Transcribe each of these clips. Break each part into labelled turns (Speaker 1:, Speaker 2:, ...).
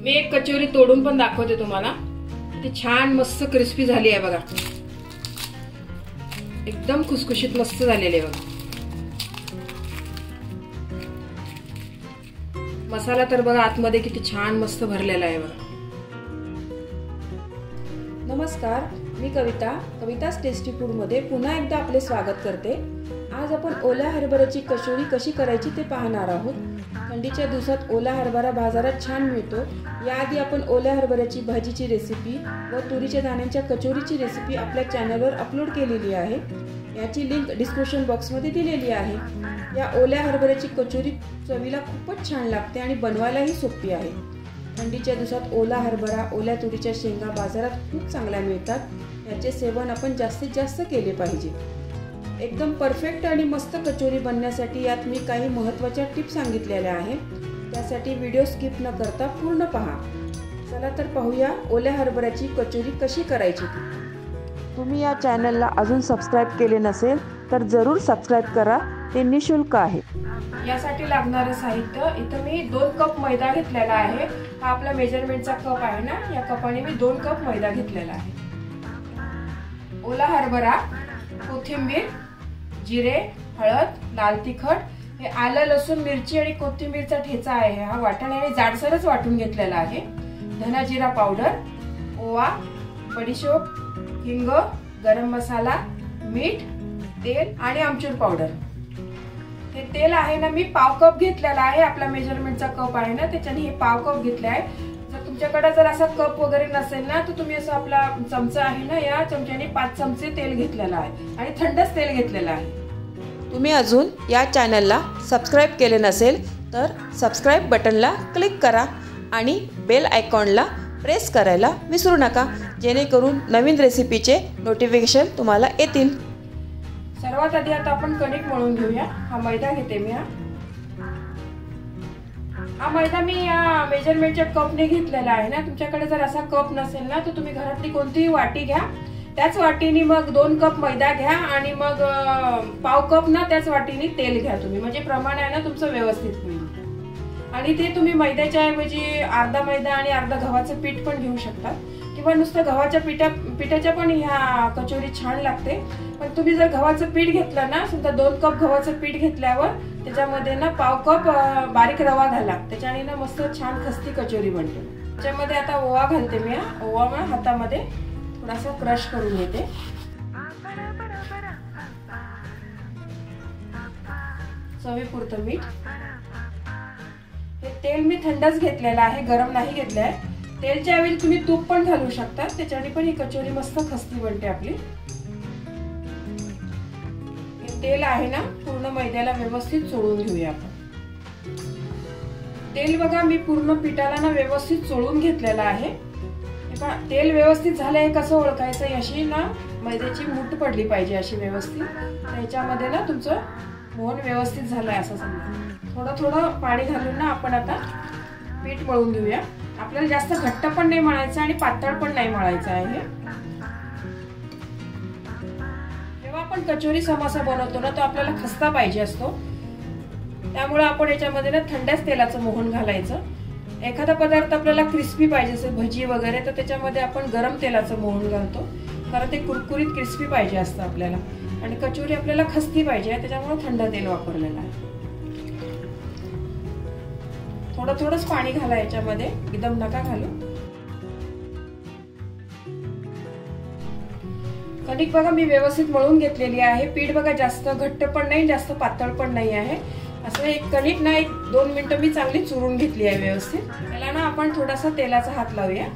Speaker 1: मी एक कचोरी तोडून पण दाखवते तुम्हाला। ती छान मस्त क्रिस्पी झाली आहे बघा, एकदम खुसखुशीत मस्त झालेली आहे बघा। मसाला तर बघा आतमध्ये किती छान मस्त भरलेला आहे बघा। नमस्कार, मी कविता's टेस्टी फूड मध्ये पुन्हा एकदा आपले स्वागत करते। आज आपण ओल्या हरभऱ्याची कचोरी कशी करायची ते पाहणार आहोत। थंडीच्या दिवसात ओला हरभरा बाजारात छान मिळतो। याआधी आपण ओल्या हरभऱ्याची भाजीची रेसिपी व तुरीच्या दाण्यांच्या कचोरीची रेसिपी आपल्या चॅनलवर अपलोड केलेली आहे। याची लिंक डिस्क्रिप्शन बॉक्समध्ये दिलेली आहे। या ओल्या हरभऱ्याची कचोरी चवीला खूपच छान लागते आणि बनवायलाही सोपी आहे। थंडीच्या दिवसात ओला हरभरा, ओल्या तुरीच्या शेंगा बाजारात खूप चांगल्या मिळतात। याचे सेवन आपण जास्तीत जास्त केले पाहिजे। एकदम परफेक्ट आणि मस्त कचोरी बनण्यासाठी यात मी काही महत्त्वाच्या टिप्स सांगितलेल्या आहेत। त्यासाठी व्हिडिओ स्किप न करता पूर्ण पहा। चला तर पाहूया ओल्या हरभऱ्याची कचोरी कशी करायची। तुम्ही या चॅनलला अजून सबस्क्राइब केले नसेल तर जरूर सबस्क्राइब करा, ते निशुल्क आहे। यासाठी लागणारे साहित्य, इथं मी 2 कप मैदा घेतलेला आहे। हा आपला मेजरमेंटचा कप आहे ना, या कपाने मी 2 कप मैदा घेतलेला आहे। ओला हरभरा, कोथिंबीर, जिरे, हळद, लाल तिखट, हे आलं लसूण मिरची आणि कोथिंबीरचा ठेचा आहे। हा वाटण्याने जाडसरच वाटून घेतलेला आहे। धना जिरा पावडर, ओवा, बडीशोप, हिंग, गरम मसाला, मीठ, तेल आणि आमचूर पावडर। हे तेल आहे ना, मी पाव कप घेतलेला आहे। आपला मेजरमेंटचा कप आहे ना, त्याच्याने हे पाव कप घेतले आहे। जर तुमच्याकडे जर असा कप वगैरे नसेल ना, तर तुम्ही असं आपला चमचा आहे ना, या चमच्याने 5 चमचे तेल घेतलेला आहे आणि थंडच तेल घेतलेला आहे। तुम्ही अजून या चॅनलला सबस्क्राइब केले नसेल तर सबस्क्राइब बटनला क्लिक करा आणि बेल आयकॉनला प्रेस करायला विसरू नका, जेणेकरून नवीन रेसिपीचे नोटिफिकेशन तुम्हाला येतील। सर्वात आधी आता आपण कणिक मळून घेऊया। हा मैदा घेते मी। हा मैदा मी या मेजरमेंटच्या कपने घेतलेला आहे ना। तुमच्याकडे जर असा कप नसेल ना, तर तुम्ही घरातली कोणतीही वाटी घ्या, त्याच वाटीने मग 2 कप मैदा घ्या आणि मग पाव कप ना त्याच वाटीने तेल घ्या तुम्ही, म्हणजे प्रमाण आहे ना तुमचं व्यवस्थित होईल। आणि ते तुम्ही मैद्याच्या ऐवजी अर्धा मैदा आणि अर्धा गव्हाचं पीठ पण घेऊ शकता, किंवा नुसतं गव्हाच्या पिठाच्या पण ह्या कचोरी छान लागते। पण तुम्ही जर गव्हाचं पीठ घेतलं ना, समजा 2 कप गव्हाचं पीठ घेतल्यावर त्याच्यामध्ये ना पाव कप बारीक रवा घाला, त्याच्याने ना मस्त छान खस्ती कचोरी बनते। त्याच्यामध्ये आता ओवा घालते मी। ओवा मला हातामध्ये थोडासा क्रश करून घेते। चवीपुरतं मीठ। हे तेल मी थंडच घेतलेलं आहे, गरम नाही घेतलंय। तेलच्या ऐवजी तुम्ही तूप पण घालू शकता, त्याच्याने पण ही कचोरी मस्त खस्ती बनते आपली। हे तेल आहे ना, पूर्ण मैद्याला व्यवस्थित चोळून घेऊया आपण। तेल बघा मी पूर्ण पिठाला ना व्यवस्थित चोळून घेतलेलं आहे। तेल व्यवस्थित झालंय कसं ओळखायचं, अशी ना मैद्याची मूठ पडली पाहिजे अशी व्यवस्थित। त्याच्यामध्ये ना तुमचं मोहन व्यवस्थित झालंय असं समजा। थोडं थोडं पाणी घालून ना आपण आता पीठ मळून घेऊया। आपल्याला जास्त घट्ट पण नाही मळायचं आणि पातळ पण नाही मळायचं आहे। जेव्हा आपण कचोरी समोसा बनवतो ना, तो आपल्याला खस्ता पाहिजे असतो, त्यामुळे आपण याच्यामध्ये ना थंडच तेलाचं मोहन घालायचं। एखादा पदार्थ आपल्याला क्रिस्पी पाहिजे असेल, भजी वगैरे, तर त्याच्यामध्ये आपण गरम तेलाचं मोहन घालतो, कारण ते कुरकुरीत क्रिस्पी पाहिजे असतं आपल्याला। आणि कचोरी आपल्याला खस्ती पाहिजे, त्याच्यामुळे थंड तेल वापरलेलं आहे। थोडं थोडंच पाणी घाला याच्यामध्ये, एकदम नका घालू। कणिक बघा मी व्यवस्थित मळून घेतलेली आहे। पीठ बघा जास्त घट्ट पण नाही, जास्त पातळ पण नाही आहे। असं एक कणिक ना 1-2 मिनिटं मी चांगली चुरून घेतली आहे व्यवस्थित। त्याला ना आपण थोडासा तेलाचा हात लावूया।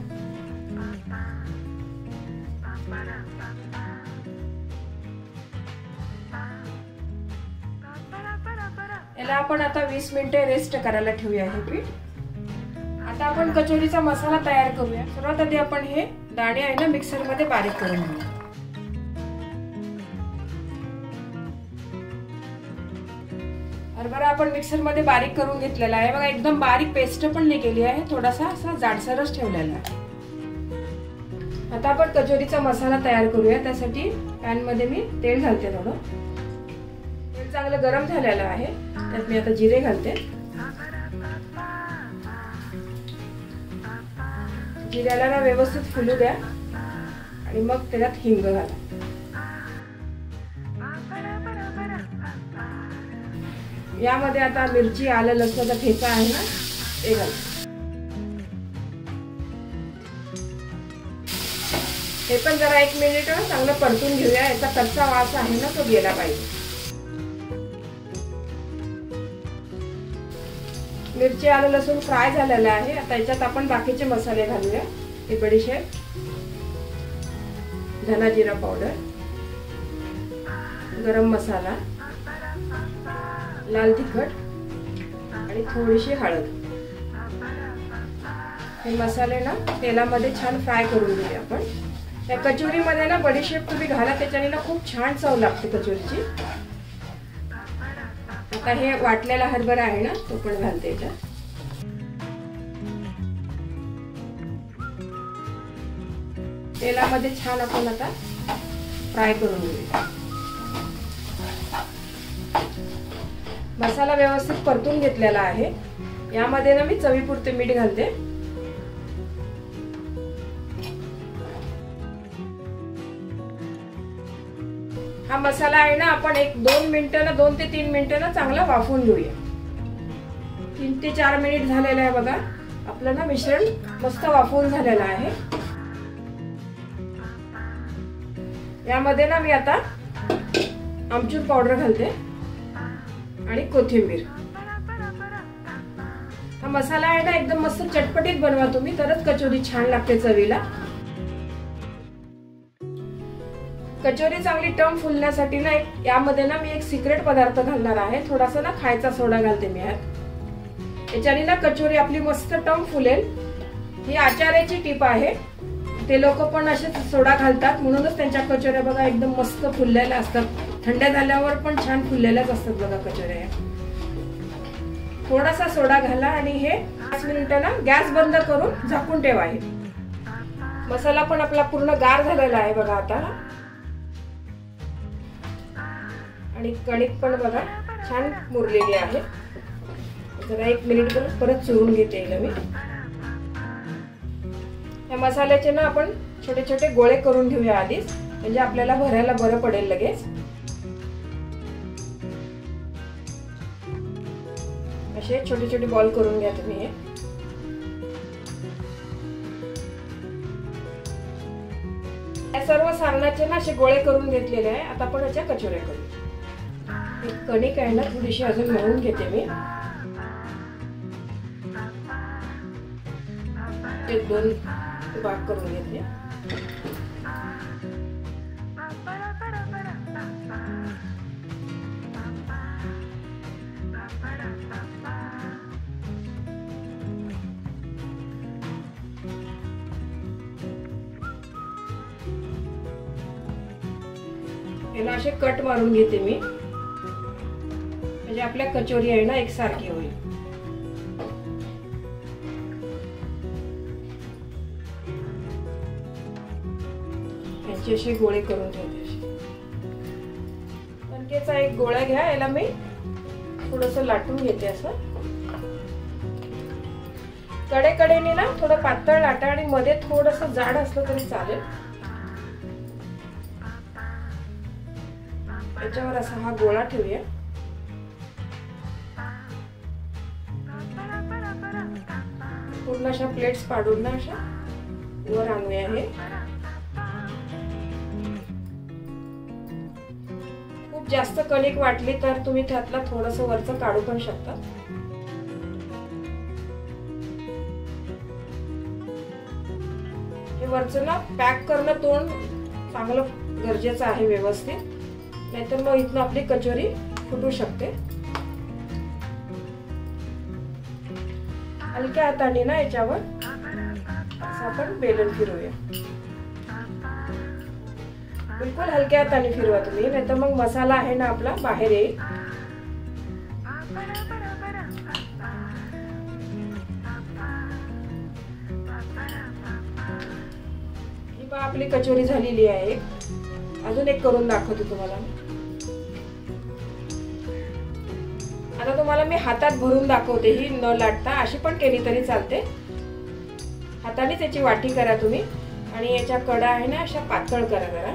Speaker 1: याला आपण आता 20 मिनिटे रेस्ट करायला ठेवूया हे पीठ। आता आपण कचोरीचा मसाला तयार करूया। सर्वात आधी आपण हे दाणे आहे ना मिक्सर मध्ये बारीक करून घेऊया। हरभरा आपण मिक्सर मध्ये बारीक करून घेतलेला आहे बघा, एकदम बारीक पेस्ट पण नाही केली आहे, थोडासा असा जाडसरच ठेवलेला आहे। आता आपण कचोरीचा मसाला तयार करूया। त्यासाठी पॅन मध्ये मी तेल घालते। थोडं तेल चांगलं गरम झालेलं आहे, त्यात मी आता जिरे घालते। जिऱ्याला ना व्यवस्थित फुलू द्या आणि मग त्याच्यात हिंग घाला. यामध्ये आता मिरची, आलं, लसणाचा ठेचा आहे ना ते घाला. हे पण जरा 1 मिनिट चांगलं परतून घेऊया. याचा कच्चा वास आहे ना तो गेला पाहिजे. मिरची, आलं, लसूण फ्राय झालेला आहे. आता याच्यात आपण बाकीचे मसाले घालूया. हे बडीशेप, धना जिरा पावडर, गरम मसाला, लाल तिखट आणि थोडीशी हळद. हे मसाले ना तेलामध्ये छान फ्राय करून घेऊया आपण. या कचोरीमध्ये ना बडीशेप तुम्ही घाला, त्याच्याने ना खूप छान चव लागते कचोरीची. आता हे वाटलेला हरभरा आहे ना तो पण घालते याच्यात. तेलामध्ये छान आपण आता फ्राय करून घेऊया. मसाला व्यवस्थित परतून घेतलेला आहे. यामध्ये ना मी चवीपुरते मीठ घालते. हा मसाला आहे ना आपण 2 मिनिटं ना 2 ते 3 मिनिटं ना चांगला वाफवून घेऊया. 3 ते 4 मिनिट झालेलं आहे बघा. आपलं ना मिश्रण मस्त वाफवून झालेलं आहे. यामध्ये ना मी आता आमचूर पावडर घालते आणि कोथिंबीर. हा मसाला आहे ना एकदम मस्त चटपटीत बनवा तुम्ही, तरच कचोरी छान लागते चवीला. कचोरी चांगली टम फुलण्यासाठी ना यामध्ये ना मी एक सिक्रेट पदार्थ घालणार आहे. थोडासा ना खायचा सोडा घालते मी यात. याच्याने ना कचोरी आपली मस्त टम फुलेल. ही आचार्याची टीप आहे. ते लोक पण असे सोडा घालतात म्हणूनच त्यांच्या कचोऱ्या बघा एकदम मस्त फुललेल्या असतात. थंड झाल्यावर पण छान फुललेल्याच असतात बघा कचोऱ्या. थोडासा सोडा घाला आणि हे 5 मिनिटं ना गॅस बंद करून झाकून ठेवा. आहे मसाला पण आपला पूर्ण गार झालेला आहे बघा आता. आणि कणिक पण बघा छान मुरलेली आहे. जरा 1 मिनिट परत चुरून घेते मी. या मसाल्याचे ना आपण छोटे छोटे गोळे करून घेऊया आधीच, म्हणजे आपल्याला भरायला बरं पडेल लगेच. असे छोटे छोटे बॉल करून घ्या तुम्ही. या सर्व सारणाचे ना असे गोळे करून घेतलेले आहे. आता आपण याच्या कचोऱ्या करू. कणिक आहे ना थोडीशी अजून मळून घेते मी. 2 भाग करून घेते. याला असे कट मारून घेते मी, म्हणजे आपल्या कचोरी आहे ना एकसारखी होईल. याचे असे गोळे करून ठेवते. कणकेचा एक गोळा घ्या. याला मी थोडंसं लाटून घेते. असं कडेकडेने ना थोडं पातळ लाटा आणि मध्ये थोडंसं जाड असलं तरी चालेल. याच्यावर असा हा गोळा ठेवूया. पूर्ण अशा प्लेट्स पाडून ना अशा वर आणूया. हे खूप जास्त कणिक वाटली तर तुम्ही त्यातला थोडंसं वरचं काढू पण शकता. हे वरचं ना पॅक करणं तोंड चांगलं गरजेचं आहे व्यवस्थित, नाहीतर मग इथनं आपली कचोरी फुटू शकते. हलक्या हाताने ना याच्यावर असं आपण बेलन फिरवूया. बिलकुल हलक्या हाताने फिरवा तुम्ही, नाहीतर मग मसाला आहे ना आपला बाहेर येईल. ही बघा आपली कचोरी झालेली आहे. अजून एक करून दाखवते तुम्हाला. आता तुम्हाला मी हातात भरून दाखवते. ही न लाटता अशी पण केली तरी चालते. हातानेच याची वाटी करा तुम्ही आणि याच्या कडा आहे ना अशा पातळ करा जरा.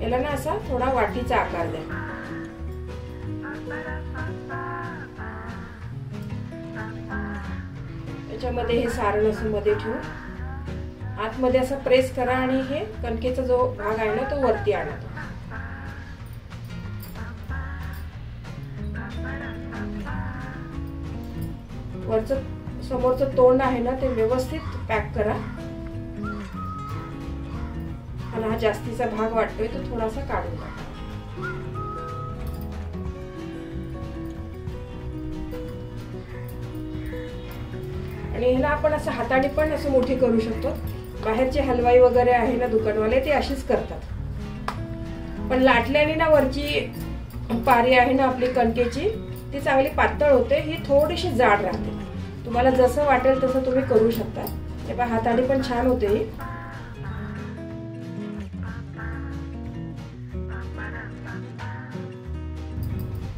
Speaker 1: याला ना असा थोडा वाटीचा आकार द्या. याच्यामध्ये हे सारण असं मध्ये ठेवून आतमध्ये असं प्रेस करा आणि हे कणकेचा जो भाग आहे ना तो वरती आणा. वरचं समोरचं तोंड आहे ना ते व्यवस्थित पॅक करा. आणि हा जास्तीचा भाग वाटतोय तो थोडासा काढून टाका. आणि ह्याला आपण असं हाताने पण असं मोठी करू शकतो. बाहेरचे हलवाई वगैरे आहे ना दुकानवाले ते अशीच करतात. पण लाटल्याने ना वरची पारी आहे ना आपली कणकेची ती चांगली पातळ होते. ही थोडीशी जाड राहते. तुम्हाला जसं वाटेल तसं तुम्ही करू शकता. हे बघा हाताने पण छान होते ही.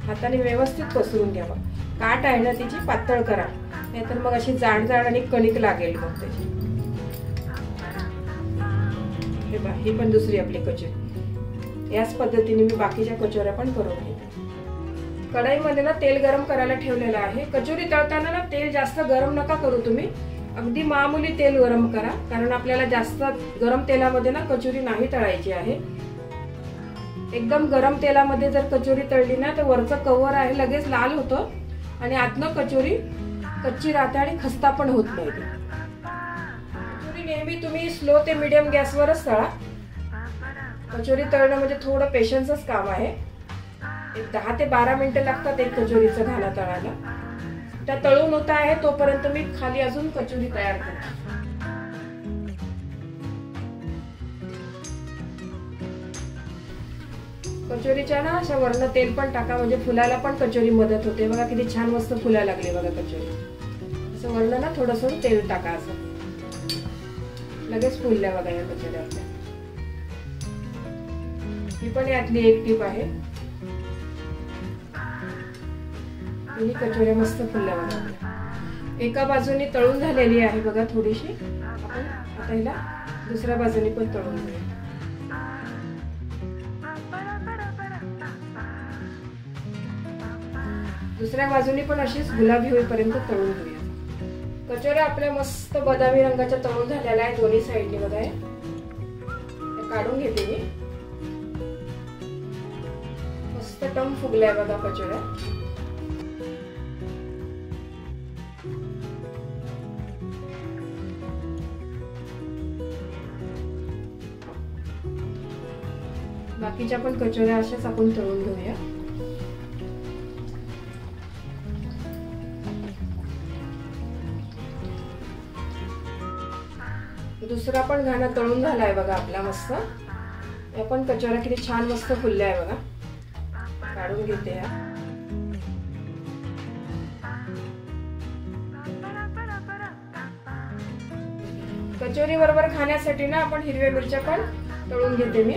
Speaker 1: हाताने व्यवस्थित पसरून घ्या. काट आहे ना तिची पातळ करा नाहीतर मग अशी जाड जाड आणि कणिक लागेल मग त्याची. हे बघा ही पण दुसरी आपली कचोरी. याच पद्धतीने मी बाकीच्या कचोऱ्या पण करून घेते. कढईमध्ये ना तेल गरम करायला ठेवलेलं आहे. कचोरी तळताना ना तेल जास्त गरम नका करू तुम्ही. अगदी मामूली तेल गरम करा कारण आपल्याला जास्त गरम तेलामध्ये ना कचोरी नाही तळायची आहे. एकदम गरम तेलामध्ये जर कचोरी तळली ना तर वरचं कव्हर आहे लगेच लाल होतं आणि आतनं कचोरी कच्ची राहते आणि खस्ता पण होत नाही. कचोरी नेहमी तुम्ही स्लो ते मीडियम गॅसवरच तळा. कचोरी तळणं म्हणजे थोडं पेशन्सच काम आहे. 10 ते 12 मिनिटं लागतात एक कचोरीचं घाला तळायला. त्या तळून होत आहे तोपर्यंत मी खाली अजून कचोरी तयार करते. कचोरीच्या ना अशा वरनं तेल पण टाका म्हणजे फुलायला पण कचोरी मदत होते. बघा किती छान मस्त फुलायला लागली बघा कचोरी. असं वरनं ना थोडंसं तेल टाका असं लगेच फुलल्या बघा या कचोऱ्या आपल्या. ही पण यातली एक टीप आहे. ही कचोऱ्या मस्त फुलल्या बघा. एका बाजूने तळून झालेली आहे बघा थोडीशी. आपण आता हिला दुसऱ्या बाजूने पण तळून घेऊया. दुसऱ्या बाजूने पण अशीच गुलाबी होईपर्यंत तळून घेऊया. कचोऱ्या आपल्या मस्त बदामी रंगाच्या तळून झालेल्या आहेत दोन्ही साईडने बघा. काढून घेते मी. मस्त टम फुगल्या बघा कचोऱ्या. बाकीच्या पण कचोऱ्या अशाच आपण तळून घेऊया. दुसरा पण घाणा तळून झालाय बघा आपला मस्त. या पण कचोऱ्या किती छान मस्त फुलल्या आहे बघा. काढून घेते या. कचोरी बरोबर खाण्यासाठी ना आपण हिरव्या मिरच्या पण तळून घेते मी.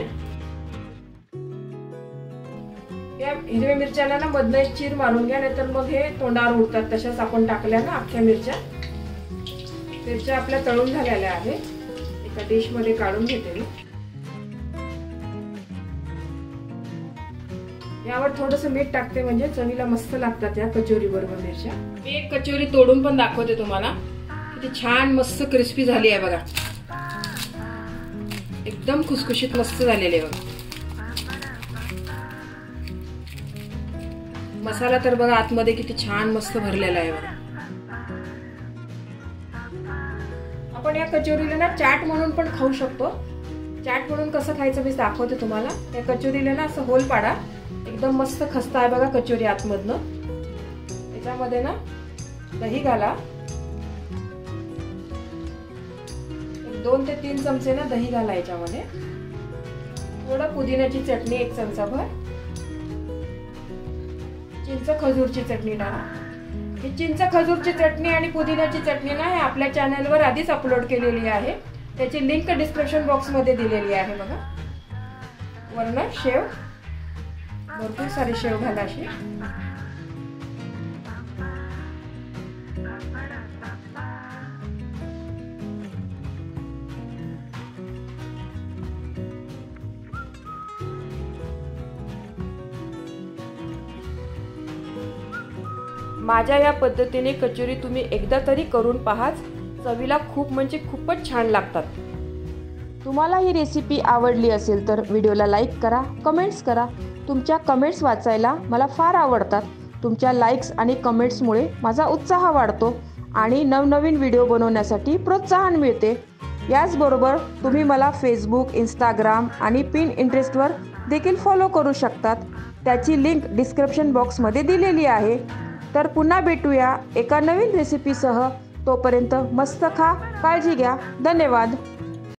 Speaker 1: या हिरव्या मिरच्याला ना मधनं एक चीर मारून घ्या नाहीतर मग हे तोंडावर उडतात. तशाच आपण टाकल्या ना अख्ख्या मिरच्या. मिरच्या आपल्या तळून झालेल्या आहेत. एका डिश मध्ये काढून घेते मी. यावर थोडंसं मीठ टाकते म्हणजे चवीला मस्त लागतात या कचोरी बरोबर मिरच्या. मी एक कचोरी तोडून पण दाखवते तुम्हाला. किती छान मस्त क्रिस्पी झाली आहे बघा. एकदम खुसखुशीत मस्त झालेली आहे बघा. मसाला तर बघा आतमध्ये किती छान मस्त भरलेला आहे बघा. आपण या कचोरीला ना चाट म्हणून पण खाऊ शकतो. चाट म्हणून कसं खायचं मी दाखवते तुम्हाला. या कचोरीला ना असं होल पाडा. एकदम मस्त खस्ता आहे बघा कचोरी आतमधनं. याच्यामध्ये ना दही घाला. 2 ते 3 चमचे ना दही घाला याच्यामध्ये. थोडं पुदिन्याची चटणी 1 चमचाभर. चिंच खजूरची चटणी टाका. ही चिंच खजूरची चटणी आणि पुदिन्याची चटणी ना आपल्या चॅनलवर आधीच अपलोड केलेली आहे. त्याची लिंक डिस्क्रिप्शन बॉक्स मध्ये दिलेली आहे बघा. वरनं शेव भरपूर सारी शेव घाला अशी. माझ्या या पद्धतीने कचोरी तुम्ही एकदा तरी करून पाहाच, चवीला खूप म्हणजे खूपच छान लागतात। तुम्हाला ही रेसिपी आवडली असेल तर व्हिडिओला लाईक करा, कमेंट्स करा। तुमच्या कमेंट्स वाचायला मला फार आवडतात। तुमच्या लाईक्स आणि कमेंट्समुळे माझा उत्साह वाढतो आणि नवनवीन व्हिडिओ बनवण्यासाठी प्रोत्साहन मिळते। याचबरोबर तुम्ही मला फेसबुक, इंस्टाग्राम आणि पिनइंटरेस्टवर देखील फॉलो करू शकतात। त्याची लिंक डिस्क्रिप्शन बॉक्समध्ये दिलेली आहे। तर पुन्हा भेटूया एका नवीन रेसिपीसह। तोपर्यंत मस्त खा, काळजी घ्या। धन्यवाद।